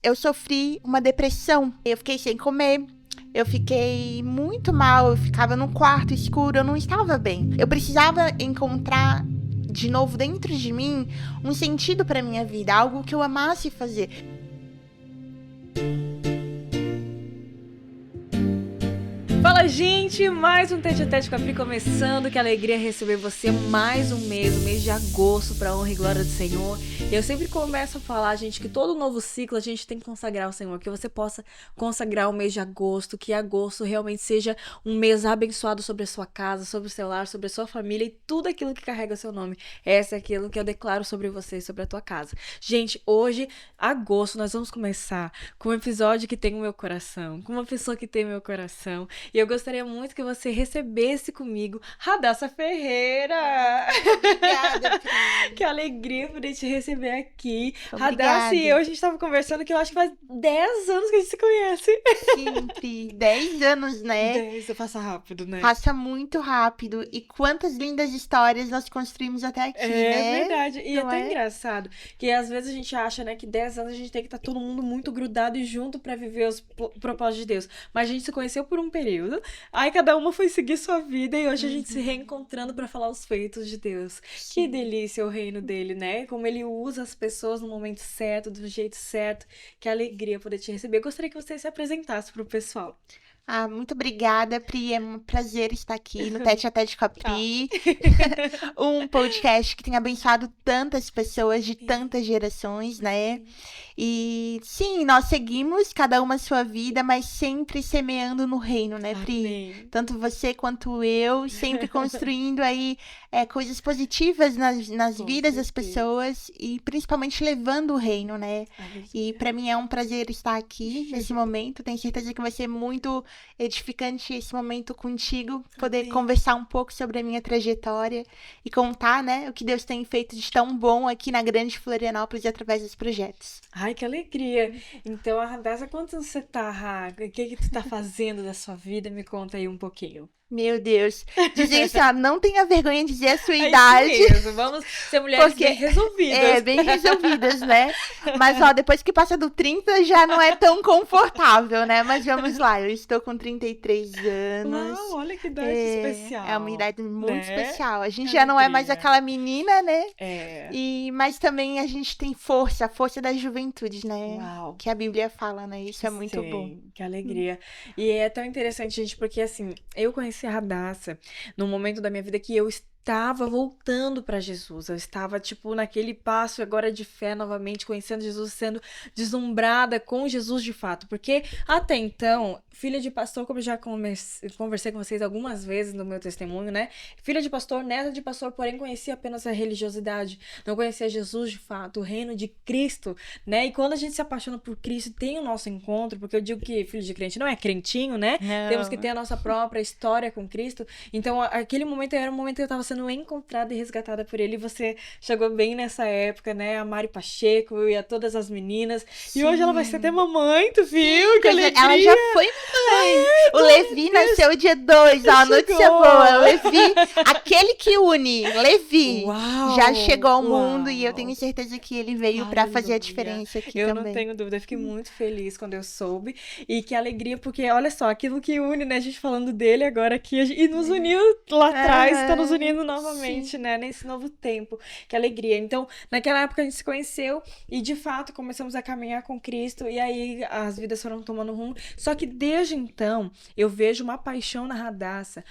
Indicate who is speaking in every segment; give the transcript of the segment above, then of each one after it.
Speaker 1: eu sofri uma depressão. Eu fiquei sem comer. Eu fiquei muito mal, eu ficava num quarto escuro, eu não estava bem. Eu precisava encontrar de novo dentro de mim um sentido para minha vida, algo que eu amasse fazer.
Speaker 2: Fala, gente! Mais um Tete a Tete com a Pri começando. Que alegria receber você mais um mês de agosto, para honra e glória do Senhor. Eu sempre começo a falar, gente, que todo novo ciclo a gente tem que consagrar ao Senhor, que você possa consagrar o mês de agosto, que agosto realmente seja um mês abençoado sobre a sua casa, sobre o seu lar, sobre a sua família e tudo aquilo que carrega o seu nome. Essa é aquilo que eu declaro sobre você e sobre a tua casa. Gente, hoje, agosto, nós vamos começar com um episódio que tem o meu coração, com uma pessoa que tem meu coração. E eu gostaria muito que você recebesse comigo Radassa Ferreira.
Speaker 1: Obrigada, Pri.
Speaker 2: Que alegria poder te receber aqui.
Speaker 1: Obrigada.
Speaker 2: Radassa e eu, a gente estava conversando que eu acho que faz 10 anos que a gente se conhece.
Speaker 1: Sim, Pri. 10 anos, né?
Speaker 2: 10, passa rápido, né?
Speaker 1: Passa muito rápido. E quantas lindas histórias nós construímos até aqui, né?
Speaker 2: É verdade. E
Speaker 1: Não
Speaker 2: é tão
Speaker 1: é?
Speaker 2: engraçado que às vezes a gente acha, né, que 10 anos a gente tem que estar todo mundo muito grudado e junto pra viver os propósitos de Deus. Mas a gente se conheceu por um período, aí cada uma foi seguir sua vida e hoje a gente se reencontrando pra falar os feitos de Deus. Que delícia o reino dele, né? Como ele usa as pessoas no momento certo, do jeito certo. Que alegria poder te receber. Eu gostaria que você se apresentasse pro pessoal.
Speaker 1: Ah, muito obrigada, Pri. É um prazer estar aqui no Tete a Tete com a Pri. Um podcast que tem abençoado tantas pessoas de tantas gerações, né? E sim, nós seguimos cada uma a sua vida, mas sempre semeando no reino, né, Pri?
Speaker 2: Amém.
Speaker 1: Tanto você quanto eu, sempre construindo aí coisas positivas nas
Speaker 2: Com
Speaker 1: vidas das
Speaker 2: certeza.
Speaker 1: pessoas e principalmente levando o reino, né? E pra mim é um prazer estar aqui nesse momento. Tenho certeza que vai ser muito edificante esse momento contigo, poder
Speaker 2: Amém.
Speaker 1: conversar um pouco sobre a minha trajetória e contar, né, o que Deus tem feito de tão bom aqui na Grande Florianópolis através dos projetos.
Speaker 2: Ai, que alegria! Então, a Radassa, quantos anos você tá, Rá? O que tu tá fazendo da sua vida? Me conta aí um pouquinho.
Speaker 1: Meu Deus. Dizer assim, ó, não tenha vergonha de dizer a sua
Speaker 2: É
Speaker 1: idade.
Speaker 2: isso mesmo, vamos ser mulheres
Speaker 1: Porque
Speaker 2: bem resolvidas.
Speaker 1: bem resolvidas, né? Mas, ó, depois que passa do 30 já não é tão confortável, né? Mas vamos lá, eu estou com 33 anos.
Speaker 2: Uau, olha que idade especial.
Speaker 1: É uma idade muito
Speaker 2: né?
Speaker 1: especial. A gente
Speaker 2: Que
Speaker 1: já não é mais
Speaker 2: alegria.
Speaker 1: aquela menina, né?
Speaker 2: É.
Speaker 1: Mas também a gente tem força, a força das juventudes, né?
Speaker 2: Uau.
Speaker 1: Que a Bíblia fala, né? Isso é muito bom.
Speaker 2: Sim, que alegria. E é tão interessante, gente, porque assim, eu conheci a Radassa num momento da minha vida que eu estava voltando para Jesus. Eu estava, tipo, naquele passo agora de fé novamente, conhecendo Jesus, sendo deslumbrada com Jesus de fato. Porque até então, filha de pastor, como eu já conversei com vocês algumas vezes no meu testemunho, né? Filha de pastor, neta de pastor, porém conhecia apenas a religiosidade. Não conhecia Jesus de fato, o reino de Cristo, né? E quando a gente se apaixona por Cristo, tem o nosso encontro, porque eu digo que filho de crente não é crentinho, né?
Speaker 1: Não.
Speaker 2: Temos que ter a nossa própria história com Cristo. Então, aquele momento era um momento que eu estava sendo encontrada e resgatada por ele. E você chegou bem nessa época, né? A Mari Pacheco e a todas as meninas.
Speaker 1: Sim.
Speaker 2: E hoje ela vai ser até mamãe, tu viu? Que
Speaker 1: Pois é,
Speaker 2: alegria!
Speaker 1: ela já foi mãe. O Levi nasceu dia 2, ó, notícia
Speaker 2: chegou.
Speaker 1: boa. O Levi, aquele que une, Levi,
Speaker 2: Uau,
Speaker 1: já chegou ao
Speaker 2: uau.
Speaker 1: mundo e eu tenho certeza que ele veio pra fazer a
Speaker 2: Aleluia.
Speaker 1: diferença aqui
Speaker 2: Eu
Speaker 1: também.
Speaker 2: não tenho dúvida, eu fiquei muito feliz quando eu soube. E que alegria, porque olha só, aquilo que une, né? A gente falando dele agora aqui, e nos uniu lá atrás, tá nos unindo novamente, né? Nesse novo tempo. Que alegria. Então, naquela época a gente se conheceu e de fato começamos a caminhar com Cristo, e aí as vidas foram tomando rumo. Só que desde então eu vejo uma paixão na Radassa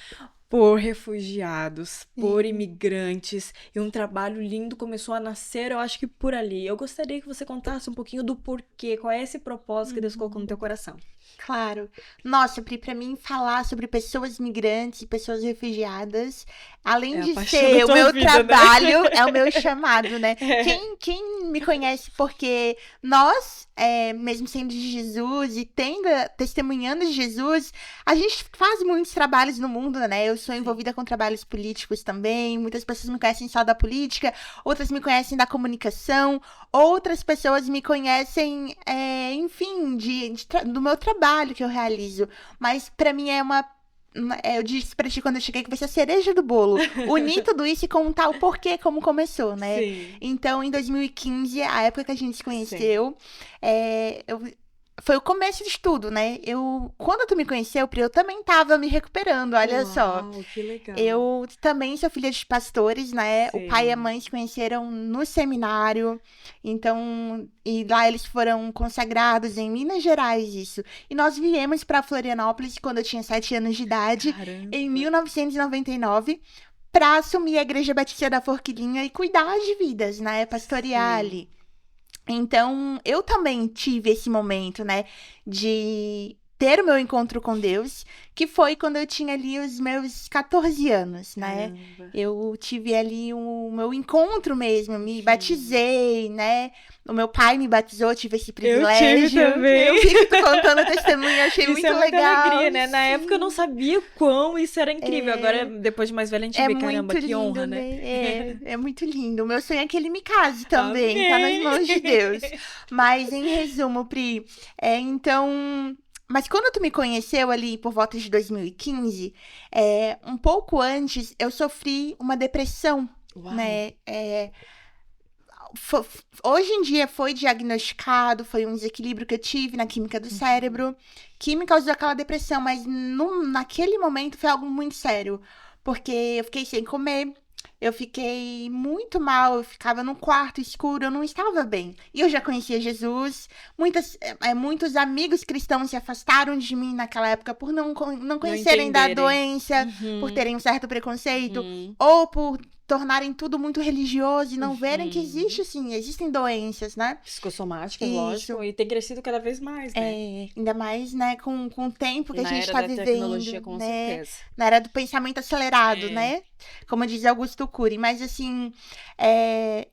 Speaker 2: por refugiados, por imigrantes, e um trabalho lindo começou a nascer, eu acho que por ali. Eu gostaria que você contasse um pouquinho do porquê, qual é esse propósito que Deus colocou no teu coração.
Speaker 1: Claro. Nossa, Pri, pra mim falar sobre pessoas migrantes e pessoas refugiadas, além
Speaker 2: É a
Speaker 1: de
Speaker 2: paixão
Speaker 1: ser
Speaker 2: da
Speaker 1: o
Speaker 2: tua
Speaker 1: meu
Speaker 2: vida, né?
Speaker 1: trabalho, é o meu chamado, né?
Speaker 2: É.
Speaker 1: Quem me conhece porque nós, mesmo sendo de Jesus e testemunhando de Jesus, a gente faz muitos trabalhos no mundo, né? Eu sou envolvida com trabalhos políticos também, muitas pessoas me conhecem só da política, outras me conhecem da comunicação, outras pessoas me conhecem, enfim, do meu trabalho que eu realizo. Mas pra mim é uma Eu disse pra ti quando eu cheguei que vai ser a cereja do bolo. Unir tudo isso e contar o porquê, como começou, né?
Speaker 2: Sim.
Speaker 1: Então, em 2015, a época que a gente se conheceu, foi o começo de tudo, né? Quando tu me conheceu, Pri, eu também tava me recuperando, olha só.
Speaker 2: Uau, que legal.
Speaker 1: Eu também sou filha de pastores, né? O pai e a
Speaker 2: Sim.
Speaker 1: mãe se conheceram no seminário. Então, e lá eles foram consagrados em Minas Gerais, isso. E nós viemos para Florianópolis quando eu tinha 7 anos de idade,
Speaker 2: Caramba.
Speaker 1: em 1999, para assumir a Igreja Batista da Forquilinha e cuidar de vidas, né? Pastorear
Speaker 2: Sim.
Speaker 1: ali. Então, eu também tive esse momento, né, de ter o meu encontro com Deus, que foi quando eu tinha ali os meus 14 anos, né?
Speaker 2: Caramba.
Speaker 1: Eu tive ali o meu encontro mesmo, eu me batizei, né? O meu pai me batizou, tive esse privilégio.
Speaker 2: também.
Speaker 1: Eu fico contando testemunho, eu achei
Speaker 2: Isso
Speaker 1: muito
Speaker 2: é muita
Speaker 1: legal.
Speaker 2: alegria, né? Na
Speaker 1: sim.
Speaker 2: época eu não sabia quão isso era incrível. Agora, depois de mais velha, a gente
Speaker 1: É
Speaker 2: vê,
Speaker 1: muito
Speaker 2: caramba, que
Speaker 1: lindo,
Speaker 2: honra, né?
Speaker 1: É muito lindo. O meu sonho é que ele me case também, tá nas
Speaker 2: Amém.
Speaker 1: mãos de Deus. Mas, em resumo, Pri, então... Mas quando tu me conheceu ali por volta de 2015, um pouco antes, eu sofri uma depressão,
Speaker 2: Uau.
Speaker 1: né? Hoje em dia foi diagnosticado, foi um desequilíbrio que eu tive na química do cérebro, que me causou aquela depressão, mas naquele momento foi algo muito sério, porque eu fiquei sem comer, eu fiquei muito mal, eu ficava num quarto escuro, eu não estava bem. E eu já conhecia Jesus, muitos amigos cristãos se afastaram de mim naquela época por não conhecerem da
Speaker 2: entenderem.
Speaker 1: doença, por
Speaker 2: Uhum.
Speaker 1: terem um certo preconceito,
Speaker 2: Uhum.
Speaker 1: ou por tornarem tudo muito religioso e não verem que existem doenças, né?
Speaker 2: Psicossomáticas,
Speaker 1: Isso.
Speaker 2: lógico, e tem crescido cada vez mais, né?
Speaker 1: Ainda mais, né, com o tempo que
Speaker 2: Na
Speaker 1: a gente
Speaker 2: era
Speaker 1: tá
Speaker 2: da
Speaker 1: vivendo,
Speaker 2: tecnologia, com
Speaker 1: né?
Speaker 2: certeza.
Speaker 1: Na era do pensamento acelerado,
Speaker 2: É.
Speaker 1: né? Como diz Augusto Cury. Mas, assim,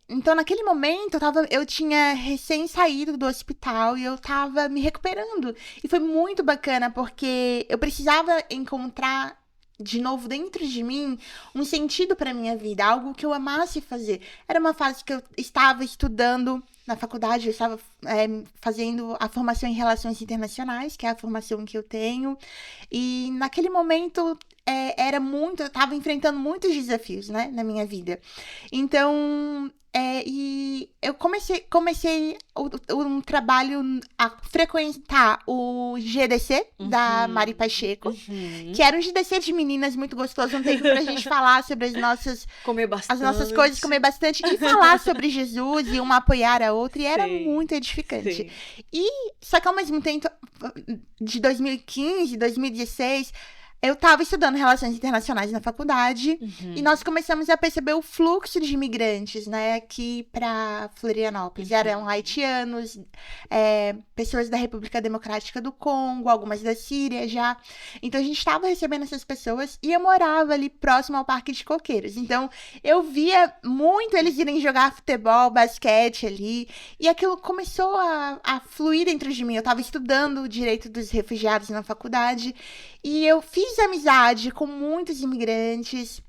Speaker 1: então, naquele momento, eu tinha recém saído do hospital e eu tava me recuperando. E foi muito bacana, porque eu precisava encontrar de novo dentro de mim um sentido para minha vida, algo que eu amasse fazer. Era uma fase que eu estava estudando na faculdade, eu estava fazendo a formação em Relações Internacionais, que é a formação que eu tenho, e naquele momento eu estava enfrentando muitos desafios, né, na minha vida. Então, e eu comecei um trabalho a frequentar o GDC da Mari Pacheco, que era um GDC de meninas muito gostoso, um tempo pra gente falar sobre
Speaker 2: Comer bastante.
Speaker 1: as nossas coisas, comer bastante e falar sobre Jesus e uma apoiar a outra, e era muito edificante.
Speaker 2: Sim.
Speaker 1: Só que ao mesmo tempo, de 2015, 2016, eu estava estudando Relações Internacionais na faculdade e nós começamos a perceber o fluxo de imigrantes, né, aqui para Florianópolis. Eram haitianos, pessoas da República Democrática do Congo, algumas da Síria já. Então, a gente estava recebendo essas pessoas e eu morava ali próximo ao Parque de Coqueiros. Então, eu via muito eles irem jogar futebol, basquete ali, e aquilo começou a fluir dentro de mim. Eu estava estudando o direito dos refugiados na faculdade e eu fiz amizade com muitos imigrantes.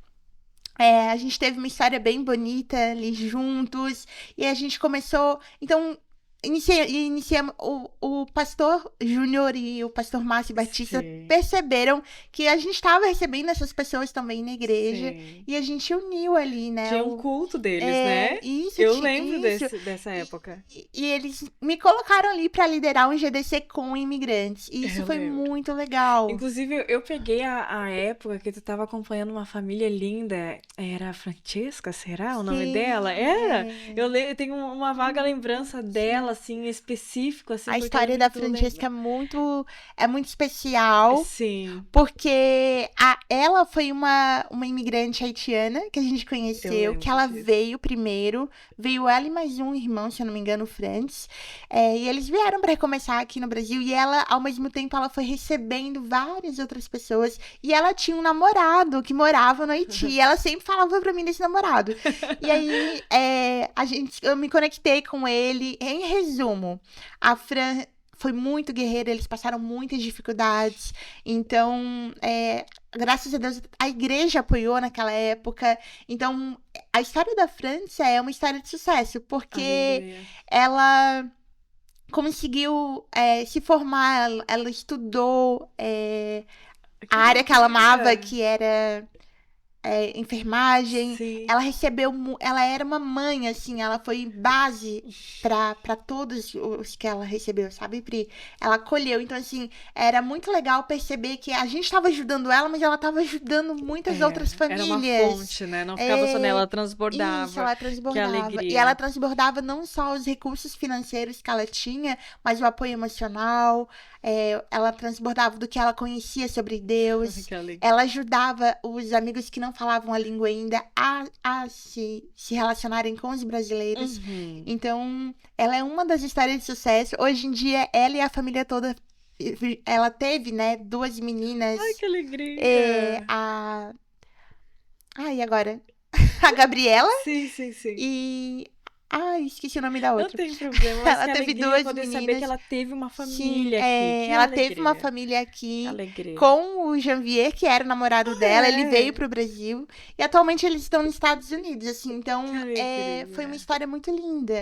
Speaker 1: A gente teve uma história bem bonita ali juntos. E a gente começou... Então, iniciamos... O pastor Júnior e o pastor Márcio Batista perceberam que a gente estava recebendo essas pessoas também na igreja.
Speaker 2: Sim.
Speaker 1: E a gente uniu ali, né?
Speaker 2: Tinha um culto deles, né?
Speaker 1: Isso,
Speaker 2: eu lembro dessa época.
Speaker 1: E eles me colocaram ali para liderar um GDC com imigrantes. E isso foi muito legal.
Speaker 2: Inclusive, eu peguei a época que tu tava acompanhando uma família linda. Era a Francesca, será o nome dela? Era? Eu tenho uma vaga lembrança dela, assim, específico. Assim,
Speaker 1: a história da Francesca é muito especial.
Speaker 2: Sim.
Speaker 1: Porque ela foi uma imigrante haitiana que a gente conheceu, que ela veio primeiro. Veio ela e mais um irmão, se eu não me engano, o Francis. E eles vieram para recomeçar aqui no Brasil. E ela, ao mesmo tempo, ela foi recebendo várias outras pessoas. E ela tinha um namorado que morava no Haiti. E ela sempre falava pra mim desse namorado. E aí, eu me conectei com ele. Em resumo, a Fran foi muito guerreira, eles passaram muitas dificuldades. Então, graças a Deus, a igreja apoiou naquela época. Então, a história da França é uma história de sucesso, porque ela conseguiu se formar, ela estudou a área que ela amava,
Speaker 2: loucura.
Speaker 1: que era enfermagem.
Speaker 2: Sim.
Speaker 1: Ela recebeu, ela era uma mãe, assim, ela foi base pra todos os que ela recebeu, sabe, Pri? Ela acolheu, então, assim, era muito legal perceber que a gente tava ajudando ela, mas ela tava ajudando muitas outras
Speaker 2: Era uma
Speaker 1: famílias.
Speaker 2: fonte, né? Não ficava só nela, ela transbordava.
Speaker 1: Isso, ela
Speaker 2: Que
Speaker 1: transbordava.
Speaker 2: alegria.
Speaker 1: E ela transbordava não só os recursos financeiros que ela tinha, mas o apoio emocional. Ela transbordava do que ela conhecia sobre Deus.
Speaker 2: Que alegria.
Speaker 1: Ela ajudava os amigos que não falavam a língua ainda a se relacionarem com os brasileiros.
Speaker 2: Uhum.
Speaker 1: Então, ela é uma das histórias de sucesso. Hoje em dia, ela e a família toda, ela teve, né, 2 meninas.
Speaker 2: Ai, que alegria.
Speaker 1: Ai, agora? A Gabriela
Speaker 2: Sim.
Speaker 1: e... Ai, esqueci o nome da
Speaker 2: Não
Speaker 1: outra.
Speaker 2: tem problema, mas
Speaker 1: Ela
Speaker 2: que
Speaker 1: teve
Speaker 2: alegria
Speaker 1: 2
Speaker 2: poder saber
Speaker 1: meninas.
Speaker 2: que ela teve uma
Speaker 1: Sim,
Speaker 2: família aqui. Que
Speaker 1: ela teve uma
Speaker 2: alegria.
Speaker 1: família aqui
Speaker 2: Que alegria.
Speaker 1: com o Janvier, que era o namorado dela. Ele
Speaker 2: é?
Speaker 1: veio pro Brasil e atualmente eles estão nos Estados Unidos, assim. Então,
Speaker 2: Que alegria.
Speaker 1: foi uma história muito linda.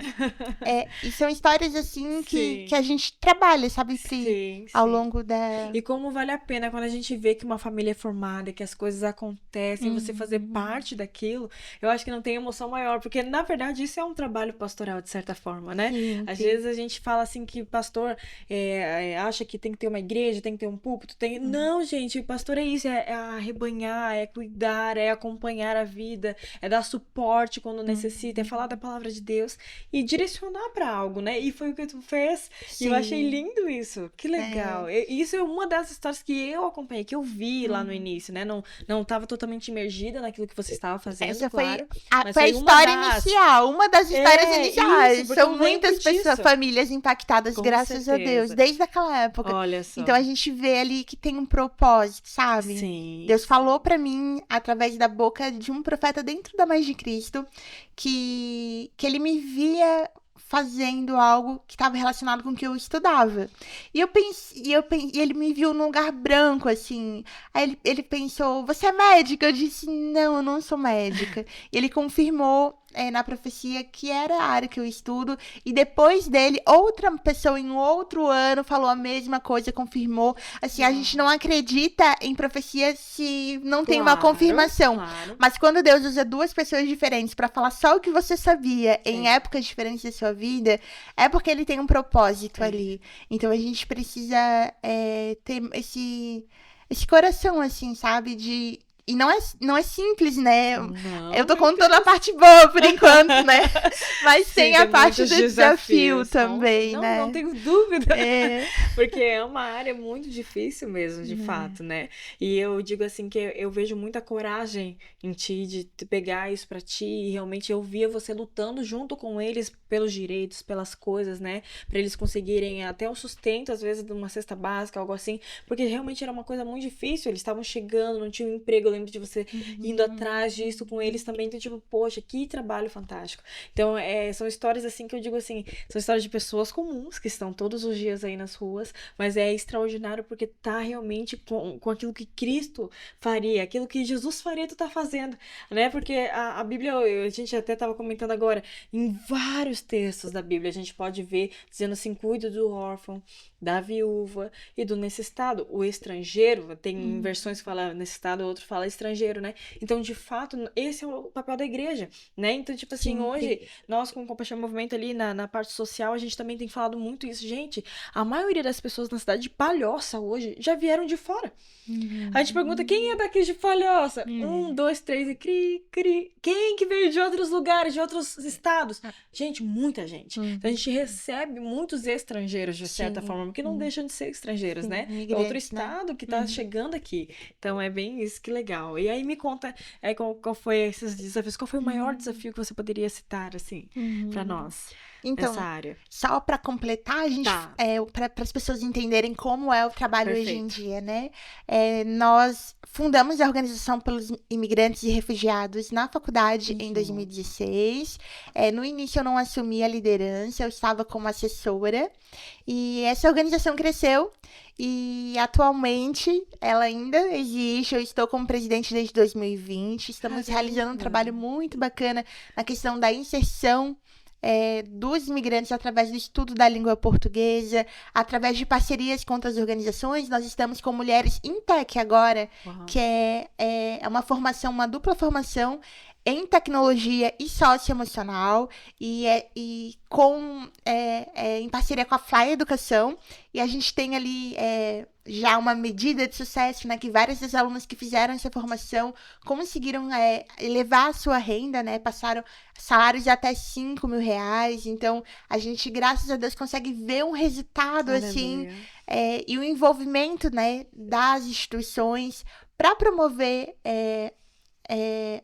Speaker 1: E são histórias, assim,
Speaker 2: Sim.
Speaker 1: que a gente trabalha, sabe, Pri?
Speaker 2: Sim,
Speaker 1: Ao
Speaker 2: sim.
Speaker 1: longo da...
Speaker 2: E como vale a pena quando a gente vê que uma família é formada, que as coisas acontecem, você fazer parte daquilo, eu acho que não tem emoção maior, porque na verdade isso é um trabalho pastoral, de certa forma, né?
Speaker 1: Sim,
Speaker 2: Às
Speaker 1: sim.
Speaker 2: vezes a gente fala assim que pastor acha que tem que ter uma igreja, tem que ter um púlpito, tem... Não, gente, pastor é isso, é arrebanhar, é cuidar, é acompanhar a vida, é dar suporte quando necessita, é falar da palavra de Deus e direcionar pra algo, né? E foi o que tu fez, e eu achei
Speaker 1: Sim.
Speaker 2: lindo isso, que legal. Isso é uma das histórias que eu acompanhei, que eu vi lá no início, né? Não estava totalmente imergida naquilo que você estava fazendo,
Speaker 1: Essa
Speaker 2: claro.
Speaker 1: foi
Speaker 2: mas
Speaker 1: foi a
Speaker 2: foi uma
Speaker 1: história
Speaker 2: das.
Speaker 1: inicial, uma das histórias
Speaker 2: É,
Speaker 1: iniciais.
Speaker 2: isso, porque
Speaker 1: São
Speaker 2: eu lembro
Speaker 1: muitas pessoas,
Speaker 2: disso.
Speaker 1: famílias impactadas,
Speaker 2: Com
Speaker 1: graças a Deus,
Speaker 2: certeza.
Speaker 1: desde aquela época.
Speaker 2: Olha só.
Speaker 1: Então a gente vê ali que tem um propósito, sabe?
Speaker 2: Sim.
Speaker 1: Deus falou pra mim, através da boca de um profeta dentro da Mais de Cristo, que ele me via fazendo algo que estava relacionado com o que eu estudava. E ele me viu num lugar branco, assim. Aí ele pensou, você é médica? Eu disse, não, eu não sou médica. E ele confirmou na profecia que era a área que eu estudo. E depois dele, outra pessoa em outro ano falou a mesma coisa, confirmou. Assim, a gente não acredita em profecia se não tem uma confirmação.
Speaker 2: Claro.
Speaker 1: Mas quando Deus usa 2 pessoas diferentes pra falar só o que você sabia em épocas diferentes da sua vida, é porque ele tem um propósito ali. Então a gente precisa ter esse coração, assim, sabe? E não é simples, né?
Speaker 2: Não,
Speaker 1: Eu tô contando a parte boa por enquanto, né? Mas
Speaker 2: sim,
Speaker 1: tem a
Speaker 2: tem
Speaker 1: parte do
Speaker 2: muitos
Speaker 1: desafio
Speaker 2: desafios.
Speaker 1: também,
Speaker 2: Não,
Speaker 1: né?
Speaker 2: não tenho dúvida.
Speaker 1: É.
Speaker 2: Porque é uma área muito difícil mesmo, de fato, né? E eu digo assim que eu vejo muita coragem em ti de pegar isso pra ti e realmente eu via você lutando junto com eles pelos direitos, pelas coisas, né? Pra eles conseguirem até um sustento, às vezes de uma cesta básica, algo assim, porque realmente era uma coisa muito difícil, eles estavam chegando, não tinham emprego, eu lembro de você indo atrás disso com eles também, então tipo, poxa, que trabalho fantástico. Então, são histórias assim que eu digo assim, são histórias de pessoas comuns que estão todos os dias aí nas ruas, mas é extraordinário porque tá realmente com aquilo que Cristo faria, aquilo que Jesus faria, tu tá fazendo, né? Porque a Bíblia, a gente até tava comentando agora, em vários textos da Bíblia, a gente pode ver dizendo assim, cuide do órfão, da viúva e do necessitado, o estrangeiro, tem versões que fala necessitado, outro fala estrangeiro, né? Então, de fato, esse é o papel da igreja, né? Então, tipo assim, hoje, nós com o Compaixão Movimento ali na parte social, a gente também tem falado muito isso. Gente, a maioria das pessoas na cidade de Palhoça hoje já vieram de fora. A gente pergunta, quem é daqui de Palhoça? 1, 2, 3 e cri. Quem que veio de outros lugares, de outros estados? Gente, muita gente. Então, a gente recebe muitos estrangeiros, de certa forma, porque não deixam de ser estrangeiros, né? É outro estado que tá chegando aqui. Então, é bem isso, que legal. E aí, me conta qual foi esses desafios, qual foi o maior desafio que você poderia citar, assim, pra nós?
Speaker 1: Então,
Speaker 2: nessa área.
Speaker 1: Só para completar, a gente, para as pessoas entenderem como é o trabalho hoje em dia, né? Nós fundamos a Organização pelos Imigrantes e Refugiados na faculdade em 2016. No início eu não assumi a liderança, eu estava como assessora. E essa organização cresceu e atualmente ela ainda existe. Eu estou como presidente desde 2020. Estamos realizando um trabalho muito bacana na questão da inserção dos imigrantes através do estudo da língua portuguesa, através de parcerias com outras organizações. Nós estamos com Mulheres em Tech agora, que é uma formação, uma dupla formação em tecnologia e socioemocional, e em parceria com a Fly Educação, e a gente tem ali já uma medida de sucesso, né, que várias das alunas que fizeram essa formação conseguiram elevar a sua renda, né, passaram salários de até R$5.000, então a gente, graças a Deus, consegue ver um resultado, assim, e o envolvimento, né, das instituições para promover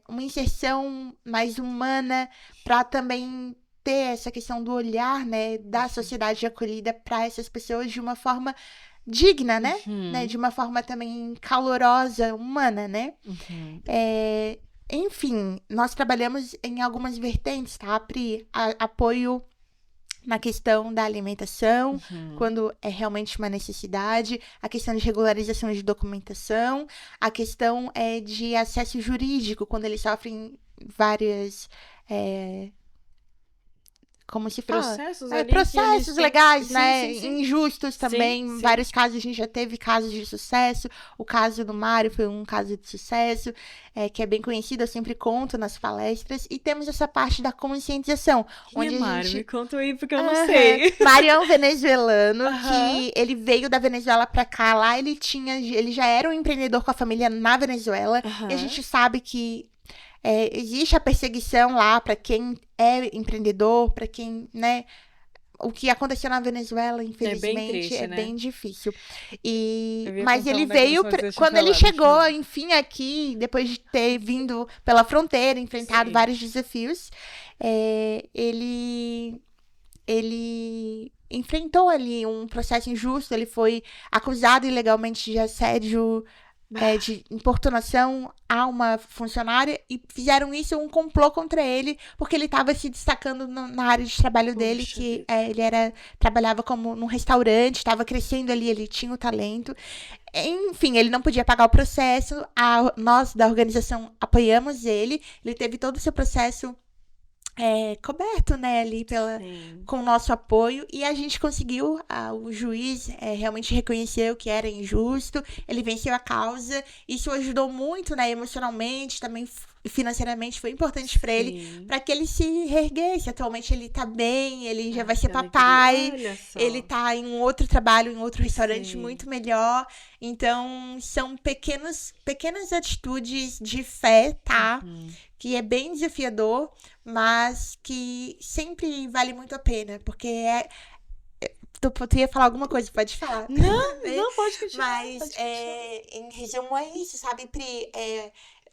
Speaker 1: uma inserção mais humana, para também ter essa questão do olhar, né, da sociedade acolhida para essas pessoas de uma forma digna, né? De uma forma também calorosa, humana, né? Enfim, nós trabalhamos em algumas vertentes, tá, Pri? Apoio na questão da alimentação, quando é realmente uma necessidade, a questão de regularização de documentação, a questão de acesso jurídico, quando eles sofrem várias... como se fala? Processos legais, né? Sim. Injustos também. Sim. Vários casos, a gente já teve casos de sucesso. O caso do Mário foi um caso de sucesso, que é bem conhecido, eu sempre conto nas palestras. E temos essa parte da conscientização.
Speaker 2: Onde Mário? Me conta aí, porque eu não sei.
Speaker 1: Mário é um venezuelano que ele veio da Venezuela pra cá. Lá ele já era um empreendedor com a família na Venezuela. E a gente sabe que existe a perseguição lá para quem é empreendedor, para quem, né? O que aconteceu na Venezuela, infelizmente, é bem difícil. Mas ele veio, quando ele chegou, enfim, aqui, depois de ter vindo pela fronteira, enfrentado vários desafios, ele enfrentou ali um processo injusto. Ele foi acusado ilegalmente de assédio, de importunação a uma funcionária, e fizeram isso, um complô contra ele, porque ele estava se destacando na área de trabalho dele, que ele trabalhava como num restaurante, estava crescendo ali, ele tinha o talento. Enfim, ele não podia pagar o processo, nós da organização apoiamos ele teve todo o seu processo coberto, né, ali com o nosso apoio, e a gente conseguiu, o juiz realmente reconheceu que era injusto, ele venceu a causa, isso ajudou muito, né, emocionalmente, também financeiramente foi importante para ele, para que ele se reerguesse. Atualmente ele tá bem, ele já vai ser papai, ele tá em um outro trabalho, em outro restaurante muito melhor. Então, são pequenas atitudes de fé, tá? Que é bem desafiador, mas que sempre vale muito a pena, porque tu ia falar alguma coisa, pode falar.
Speaker 2: Não, pode continuar.
Speaker 1: Mas, em resumo, é isso, sabe, Pri?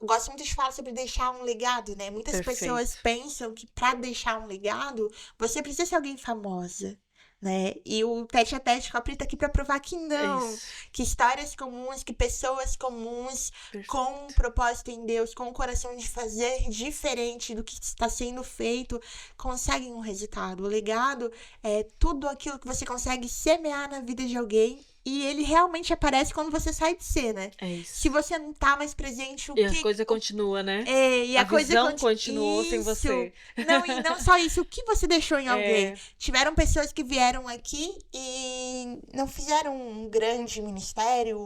Speaker 1: Eu gosto muito de falar sobre deixar um legado, né? Muitas pessoas pensam que para deixar um legado, você precisa ser alguém famosa, né? E o Tete a Tete com a Pri tá aqui pra provar que não. Que histórias comuns, que pessoas comuns, com um propósito em Deus, com o coração de fazer diferente do que está sendo feito, conseguem um resultado. O legado é tudo aquilo que você consegue semear na vida de alguém, e ele realmente aparece quando você sai de cena. Se você não tá mais presente,
Speaker 2: a coisa continua, né?
Speaker 1: E a coisa
Speaker 2: visão continuou sem você.
Speaker 1: Não, e não só isso, o que você deixou em alguém? Tiveram pessoas que vieram aqui e não fizeram um grande ministério,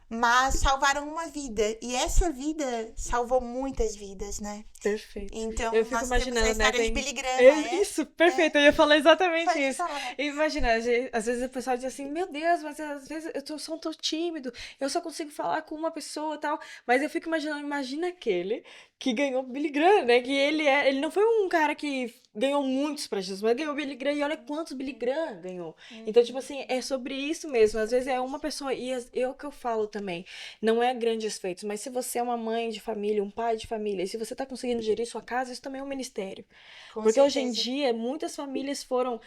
Speaker 1: mas salvaram uma vida. E essa vida salvou muitas vidas, né?
Speaker 2: Perfeito.
Speaker 1: Então,
Speaker 2: eu fico imaginando,
Speaker 1: a história de Billy Graham,
Speaker 2: Isso, perfeito. Eu ia falar exatamente isso. Imagina, às vezes o pessoal diz assim, meu Deus, mas às vezes eu sou tão tímido, eu só consigo falar com uma pessoa e tal. Mas eu fico imaginando, imagina aquele que ganhou Billy Graham, né? Que ele não foi um cara que ganhou muitos pra Jesus, mas ganhou Billy Graham, e olha quantos Billy Graham ganhou. Então, tipo assim, é sobre isso mesmo. Às vezes é uma pessoa, e é o que eu falo também, não é grandes feitos, mas se você é uma mãe de família, um pai de família, e se você tá conseguindo gerir sua casa, isso também é um ministério. Porque hoje em dia, muitas famílias foram,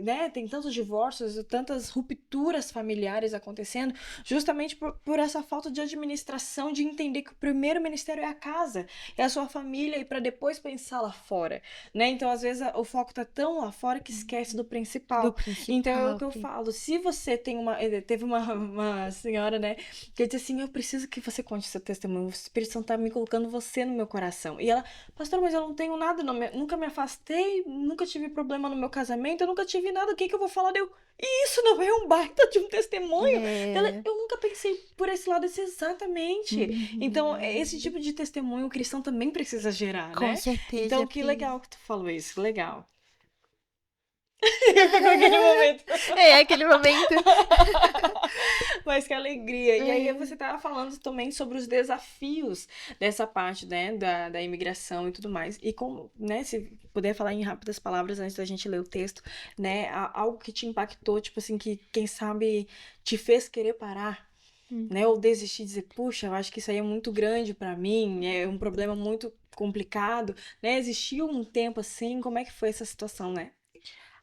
Speaker 2: né, tem tantos divórcios, tantas rupturas familiares acontecendo, justamente por essa falta de administração, de entender que o primeiro ministério é a casa, é a sua família, e para depois pensar lá fora, né? Então, às vezes, o foco tá tão lá fora que esquece do principal. Então, é o que eu falo, se você teve uma senhora, né, que disse assim, eu preciso que você conte seu testemunho, o Espírito Santo tá me colocando você no meu coração. E ela, pastor, mas eu não tenho nada, nunca me afastei, nunca tive problema no meu casamento, eu nunca tive nada, o que eu vou falar? E isso não é um baita de um testemunho? Eu nunca pensei por esse lado, exatamente. Então, esse tipo de testemunho o cristão também precisa gerar,
Speaker 1: Com
Speaker 2: né?
Speaker 1: certeza.
Speaker 2: Então, que legal que tu falou isso, legal. Aquele momento.
Speaker 1: Aquele momento.
Speaker 2: Mas que alegria. E aí você estava falando também sobre os desafios dessa parte, né, da imigração e tudo mais. E como, né, se puder falar em rápidas palavras antes da gente ler o texto, né, algo que te impactou, tipo assim, que quem sabe te fez querer parar, né, ou desistir, dizer, puxa, eu acho que isso aí é muito grande pra mim, é um problema muito complicado, né? Existiu um tempo assim, como é que foi essa situação, né?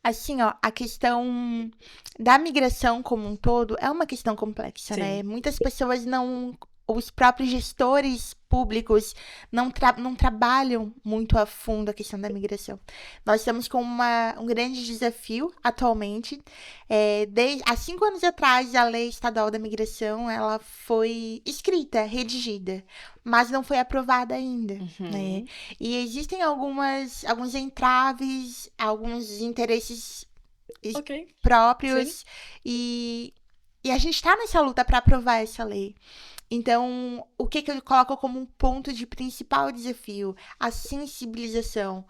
Speaker 1: Assim, ó, a questão da migração como um todo é uma questão complexa,
Speaker 2: Sim.
Speaker 1: né? Muitas pessoas não... Os próprios gestores públicos não trabalham muito a fundo a questão da migração. Nós estamos com um grande desafio atualmente. Há 5 anos atrás, a Lei Estadual da Migração ela foi escrita, redigida, mas não foi aprovada ainda. Né? E existem alguns entraves, alguns interesses próprios, e a gente está nessa luta para aprovar essa lei. Então, o que eu coloco como um ponto de principal desafio? A sensibilização.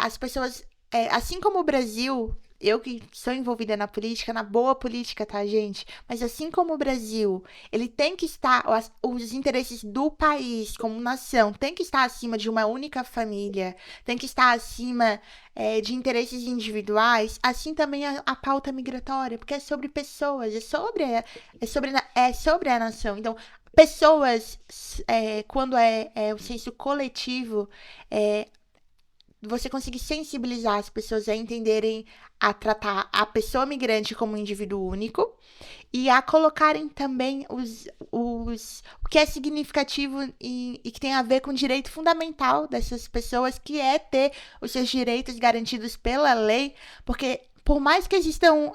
Speaker 1: As pessoas, assim como o Brasil, eu que sou envolvida na política, na boa política, tá, gente? Mas assim como o Brasil, ele tem que estar, os interesses do país como nação, tem que estar acima de uma única família, tem que estar acima de interesses individuais, assim também a pauta migratória, porque é sobre pessoas, é sobre a nação. Então, pessoas, quando é o senso coletivo, você conseguir sensibilizar as pessoas a entenderem, a tratar a pessoa migrante como um indivíduo único e a colocarem também o que é significativo e que tem a ver com o direito fundamental dessas pessoas, que é ter os seus direitos garantidos pela lei, porque por mais que existam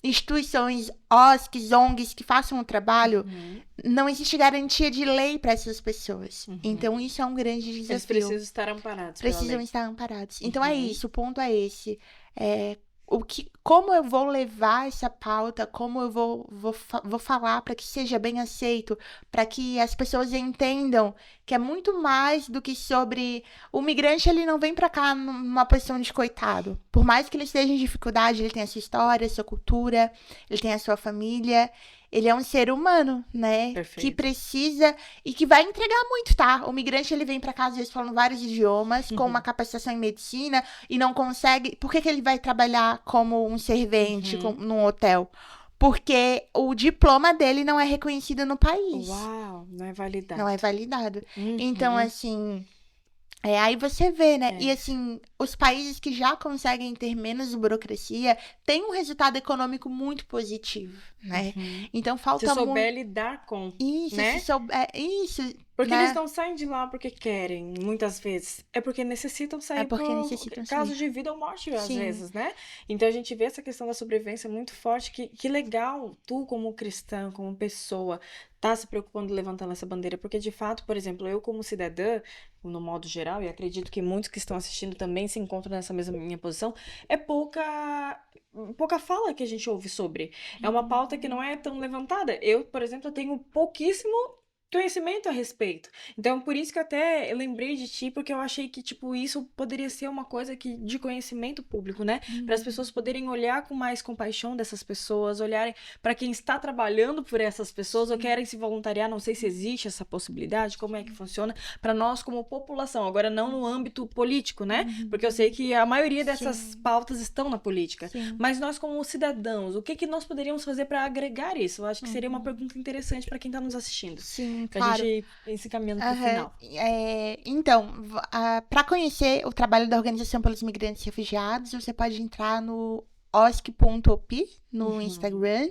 Speaker 1: instituições, OSCs, ONGs que façam o trabalho, não existe garantia de lei para essas pessoas. Então, isso é um grande desafio.
Speaker 2: Eles precisam estar amparados.
Speaker 1: Precisam estar amparados. Então, é isso. O ponto é esse. Como eu vou levar essa pauta, como eu vou falar para que seja bem aceito, para que as pessoas entendam que é muito mais do que sobre... O migrante, ele não vem para cá numa posição de coitado. Por mais que ele esteja em dificuldade, ele tem a sua história, a sua cultura, ele tem a sua família. Ele é um ser humano, né?
Speaker 2: Perfeito.
Speaker 1: Que precisa e que vai entregar muito, tá? O migrante, ele vem pra cá, às vezes, falando vários idiomas, com uma capacitação em medicina e não consegue... Por que ele vai trabalhar como um servente num hotel? Porque o diploma dele não é reconhecido no país.
Speaker 2: Uau, não é validado.
Speaker 1: Não é validado. Então, assim... aí você vê, né? E assim, os países que já conseguem ter menos burocracia têm um resultado econômico muito positivo, né? Então falta muito...
Speaker 2: Se souber lidar com,
Speaker 1: isso,
Speaker 2: né?
Speaker 1: Se souber... Isso,
Speaker 2: porque
Speaker 1: né?
Speaker 2: eles não saem de lá porque querem, muitas vezes. É porque necessitam sair casos de vida ou morte, às vezes, né? Então a gente vê essa questão da sobrevivência muito forte. Que legal, tu como cristã, como pessoa, tá se preocupando, levantando essa bandeira. Porque, de fato, por exemplo, eu como cidadã, no modo geral, e acredito que muitos que estão assistindo também se encontram nessa mesma minha posição, é pouca fala que a gente ouve sobre. É uma pauta que não é tão levantada. Eu, por exemplo, tenho pouquíssimo conhecimento a respeito. Então, por isso que até eu lembrei de ti, porque eu achei que, tipo, isso poderia ser uma coisa de conhecimento público, né? Para as pessoas poderem olhar com mais compaixão dessas pessoas, olharem para quem está trabalhando por essas pessoas ou querem se voluntariar, não sei se existe essa possibilidade, como é que funciona, para nós como população. Agora, não no âmbito político, né? Porque eu sei que a maioria dessas pautas estão na política. Mas nós como cidadãos, o que nós poderíamos fazer para agregar isso? Eu acho que seria uma pergunta interessante para quem está nos assistindo.
Speaker 1: Sim,
Speaker 2: pra
Speaker 1: claro.
Speaker 2: gente ir se caminhando pro final.
Speaker 1: Então, para conhecer o trabalho da Organização pelos Imigrantes e Refugiados, você pode entrar no osc.op no Instagram,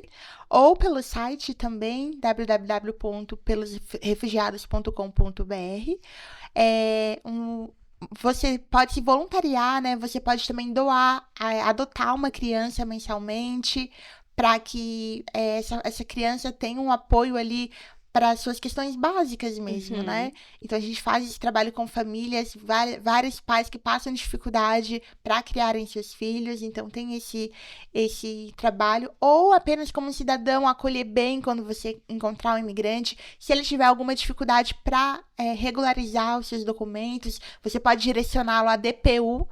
Speaker 1: ou pelo site também, www.pelosrefugiados.com.br. você pode se voluntariar, né? Você pode também adotar uma criança mensalmente, para que essa criança tenha um apoio ali para as suas questões básicas mesmo, né? Então a gente faz esse trabalho com famílias, vários pais que passam dificuldade para criarem seus filhos, então tem esse trabalho, ou apenas como cidadão acolher bem quando você encontrar um imigrante, se ele tiver alguma dificuldade para regularizar os seus documentos, você pode direcioná-lo à DPU,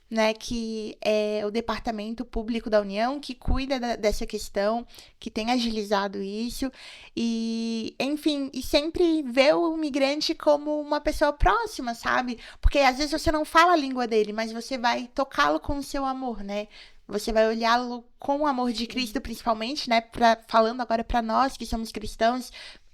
Speaker 1: né, que é o Departamento Público da União, que cuida dessa questão, que tem agilizado isso, e, enfim, e sempre vê o imigrante como uma pessoa próxima, sabe? Porque às vezes você não fala a língua dele, mas você vai tocá-lo com o seu amor, né? Você vai olhá-lo com o amor de Cristo, principalmente, né? Falando agora para nós que somos cristãos,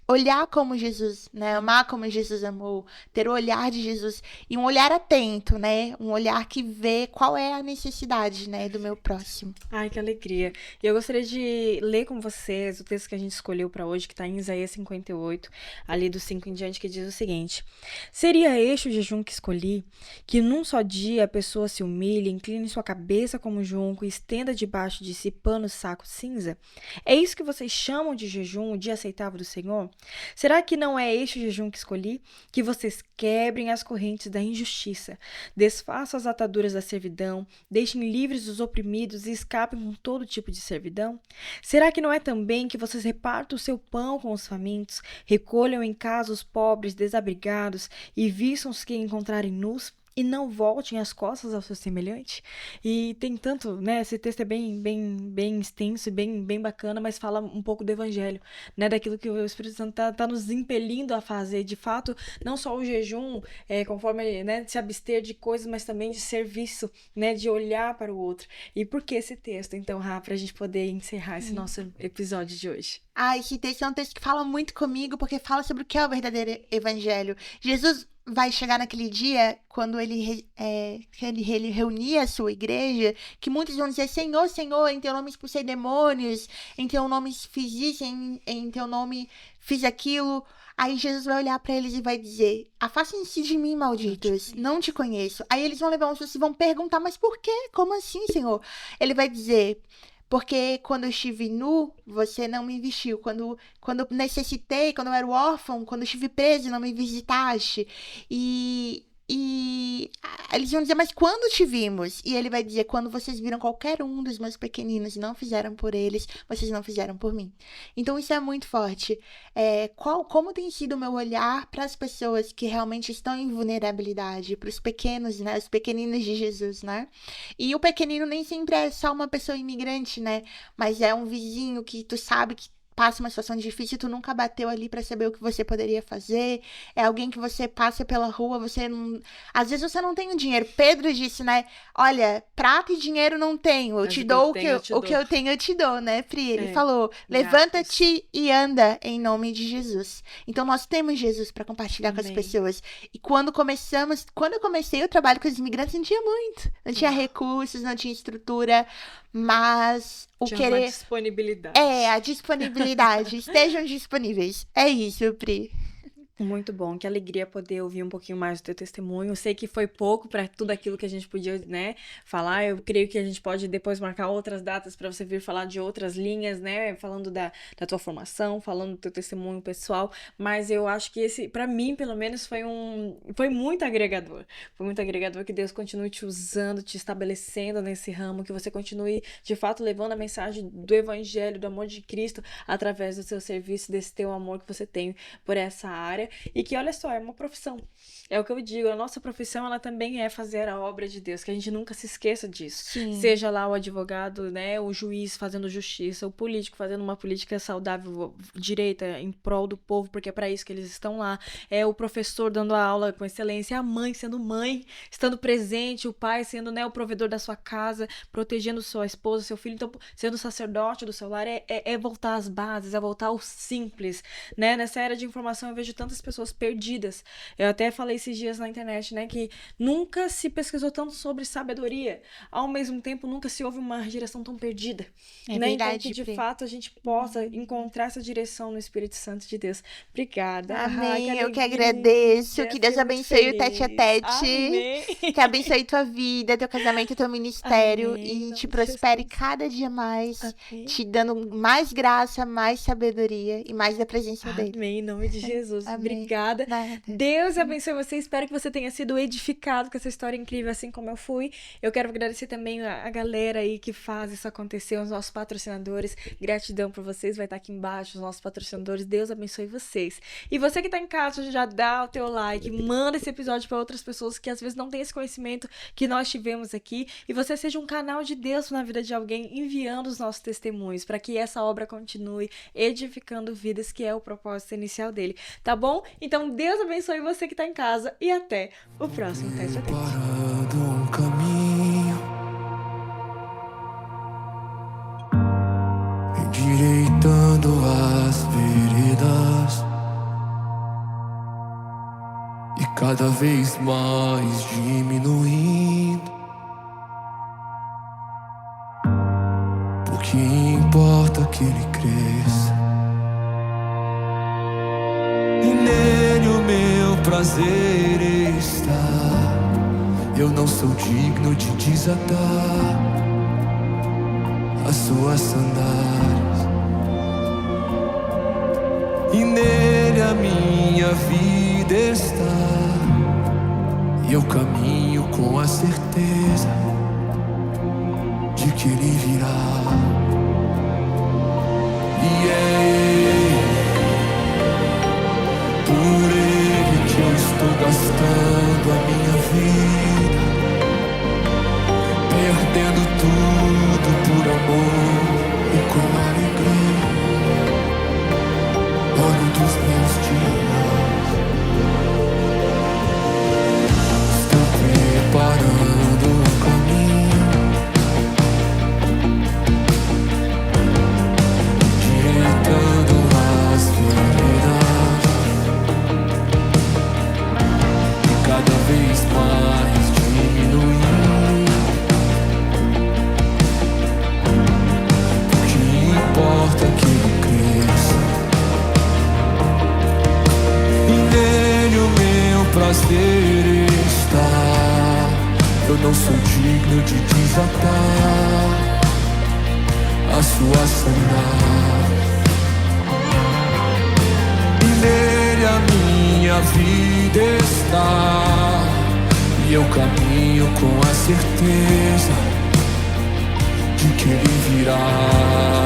Speaker 1: olhar como Jesus, né? Amar como Jesus amou, ter o olhar de Jesus e um olhar atento, né? Um olhar que vê qual é a necessidade, né, do meu próximo.
Speaker 2: Ai, que alegria. E eu gostaria de ler com vocês o texto que a gente escolheu para hoje, que está em Isaías 58, ali do 5 em diante, que diz o seguinte: Seria este o jejum que escolhi, que num só dia a pessoa se humilhe, incline sua cabeça como junco e estenda debaixo de si pano saco cinza? É isso que vocês chamam de jejum, o dia aceitável do Senhor? Será que não é este o jejum que escolhi? Que vocês quebrem as correntes da injustiça, desfaçam as ataduras da servidão, deixem livres os oprimidos e escapem com todo tipo de servidão? Será que não é também que vocês repartam o seu pão com os famintos, recolham em casa os pobres desabrigados e vistam os que encontrarem nus? E não voltem as costas ao seu semelhante? E tem tanto, né? Esse texto é bem extenso e bem bacana, mas fala um pouco do evangelho, né? Daquilo que o Espírito Santo tá nos impelindo a fazer. De fato, não só o jejum, conforme, né, se abster de coisas, mas também de serviço, né? De olhar para o outro. E por que esse texto, então, Rá, pra gente poder encerrar esse nosso episódio de hoje?
Speaker 1: Esse texto é um texto que fala muito comigo, porque fala sobre o que é o verdadeiro evangelho. Jesus vai chegar naquele dia, quando ele reunia a sua igreja, que muitos vão dizer: Senhor, Senhor, em teu nome expulsei demônios, em teu nome fiz isso, em teu nome fiz aquilo. Aí Jesus vai olhar para eles e vai dizer: afastem-se de mim, malditos, não te conheço. Aí eles vão levar um susto e vão perguntar: mas por quê? Como assim, Senhor? Ele vai dizer: porque quando eu estive nu, você não me vestiu. Quando eu necessitei, quando eu era órfão, quando eu estive preso, não me visitaste. E eles vão dizer: mas quando te vimos? E ele vai dizer: quando vocês viram qualquer um dos meus pequeninos e não fizeram por eles, vocês não fizeram por mim. Então isso é muito forte. Como tem sido o meu olhar para as pessoas que realmente estão em vulnerabilidade, para os pequenos, né? Os pequeninos de Jesus, né? E o pequenino nem sempre é só uma pessoa imigrante, né? Mas é um vizinho que tu sabe que passa uma situação difícil, tu nunca bateu ali pra saber o que você poderia fazer. É alguém que você passa pela rua, você não... Às vezes você não tem o dinheiro. Pedro disse, né? Olha, prata e dinheiro não tenho. Eu te dou o que eu tenho, eu te dou, né, Pri? Ele falou: levanta-te e anda em nome de Jesus. Então nós temos Jesus pra compartilhar com as pessoas. E quando eu comecei o trabalho com os imigrantes, não tinha muito. Não tinha recursos, não tinha estrutura, mas
Speaker 2: tinha uma disponibilidade.
Speaker 1: A disponibilidade. Estejam disponíveis. É isso, Pri.
Speaker 2: Muito bom, que alegria poder ouvir um pouquinho mais do teu testemunho. Eu sei que foi pouco para tudo aquilo que a gente podia, né, falar. Eu creio que a gente pode depois marcar outras datas para você vir falar de outras linhas, né, falando da tua formação, falando do teu testemunho pessoal. Mas eu acho que esse, para mim, pelo menos, foi muito agregador. Foi muito agregador, que Deus continue te usando, te estabelecendo nesse ramo, que você continue, de fato, levando a mensagem do evangelho, do amor de Cristo, através do seu serviço, desse teu amor que você tem por essa área. E que, olha só, é uma profissão. É o que eu digo, a nossa profissão, ela também é fazer a obra de Deus, que a gente nunca se esqueça disso.
Speaker 1: Sim.
Speaker 2: Seja lá o advogado, né, o juiz fazendo justiça, o político fazendo uma política saudável, direita, em prol do povo, porque é para isso que eles estão lá. É o professor dando a aula com excelência, a mãe sendo mãe, estando presente, o pai sendo, né, o provedor da sua casa, protegendo sua esposa, seu filho, então, sendo sacerdote do seu lar, é voltar às bases, é voltar ao simples, né? Nessa era de informação eu vejo tantas quantas pessoas perdidas. Eu até falei esses dias na internet, né, que nunca se pesquisou tanto sobre sabedoria. Ao mesmo tempo, nunca se houve uma direção tão perdida.
Speaker 1: É
Speaker 2: né?
Speaker 1: verdade,
Speaker 2: Então, que de
Speaker 1: Pri.
Speaker 2: fato a gente possa encontrar essa direção no Espírito Santo de Deus. Obrigada.
Speaker 1: Amém. Eu que
Speaker 2: alegria.
Speaker 1: agradeço. Que Deus
Speaker 2: Fiquei muito
Speaker 1: abençoe o tete a
Speaker 2: feliz.
Speaker 1: tete.
Speaker 2: Amém.
Speaker 1: Que abençoe tua vida, teu casamento, teu ministério.
Speaker 2: Amém, em
Speaker 1: E
Speaker 2: nome
Speaker 1: te
Speaker 2: de
Speaker 1: prospere
Speaker 2: Jesus.
Speaker 1: cada dia mais.
Speaker 2: Amém.
Speaker 1: Te dando mais graça, mais sabedoria e mais da presença dele.
Speaker 2: Amém, em nome de Jesus.
Speaker 1: Amém.
Speaker 2: Obrigada.
Speaker 1: Nada.
Speaker 2: Deus abençoe você. Espero que você tenha sido edificado com essa história incrível, assim como eu fui. Eu quero agradecer também a galera aí que faz isso acontecer, os nossos patrocinadores. Gratidão por vocês. Vai estar aqui embaixo, os nossos patrocinadores. Deus abençoe vocês. E você que tá em casa, já dá o teu like, manda esse episódio para outras pessoas que às vezes não têm esse conhecimento que nós tivemos aqui. E você seja um canal de Deus na vida de alguém, enviando os nossos testemunhos, para que essa obra continue edificando vidas, que é o propósito inicial dele. Tá bom? Então, Deus abençoe você que tá em casa e até o próximo Tete a Tete.
Speaker 3: Preparando um caminho, endireitando as veredas e cada vez mais diminuindo. Porque importa que ele cresça e nele o meu prazer está. Eu não sou digno de desatar as suas sandálias, e nele a minha vida está. E eu caminho com a certeza de que ele virá. E é ele, por ele que eu estou gastando a minha vida, perdendo tudo por amor e com alegria. Ano dos meus dias, estou preparando um caminho, direitando as veredas e cada vez mais diminuindo. O que importa é que ele cresça e nele o meu prazer está. Eu não sou digno de desatar a sua sandália, e nele a minha vida está. E eu caminho com a certeza de que ele virá.